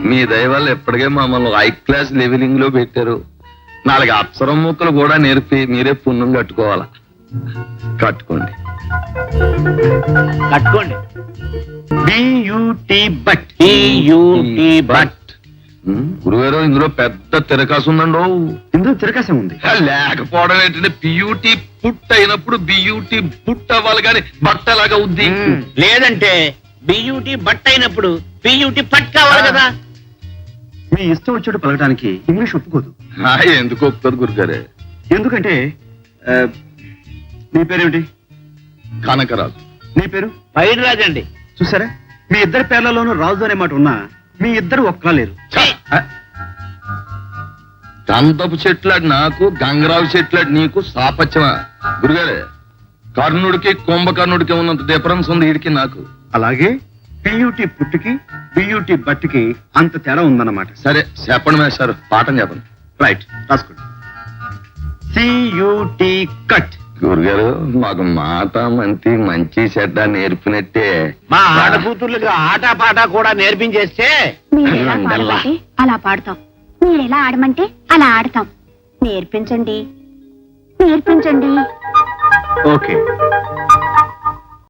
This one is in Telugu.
మీ దయ వల్ల ఎప్పటికే మమ్మల్ని హై క్లాస్ లెవెలింగ్ లో పెట్టారు. 4 అప్సరం ముక్కలు కూడా నేర్పి మీరే పుణ్యం కట్టుకోవాలా. కట్టుకోండి. కట్టుకోండి. బట్ గురుగారు, ఇందులో పెద్ద తిరకాసు ఉందండో. ఇందులో తిరకాసం ఉంది. లేకపోవడం ఏంటంటే పియూటీ పుట్ అయినప్పుడు బియూటీ పుట్ అవ్వాలి కానీ బట్టలాగా ఉంది. లేదంటే బియూటీ బట్ అయినప్పుడు బియూటీ పట్ కావాలి కదా. మీ ఇష్టం వచ్చేట్టు పలకడానికి ఇంగ్లీష్ ఒప్పుకోదు. ఎందుకు ఒప్పుకోదు గురుగారే? ఎందుకంటే నీ పేరేమిటి? కనకరాజు. నీ పేరు? పైడిరాజు అండి. చూసారా, మీ ఇద్దరి పేర్లలోనూ రాజు అనే మాట ఉన్నా మీ ఇద్దరు ఒక్కలా లేరు. గంధపు చెట్లాడి నాకు, గంగరావు చెట్లాడి నీకు సాపత్యమా? గురుగారే, కర్ణుడికి కుంభకర్ణుడికి ఉన్నంత డిఫరెన్స్ ఉంది వీడికి నాకు. అలాగే పియూటీ పుట్టుకి బియూటీ బట్టికి అంత తేడా ఉందన్నమాట. సరే చెప్పండి మేస్టారు, పాఠం చెప్పండి. రైట్, రాసుకోండి. CUET cut. గురుగారు, మాకు మాట మంచి చెడ్డ నేర్పినట్టే మా ఆడకూతుర్లకు ఆట పాట కూడా నేర్పించేస్తే మీరెలా పాడమంటే అలా పాడతాం, మీరెలా ఆడమంటే అలా ఆడతాం. నేర్పించండి, నేర్పించండి. ఓకే.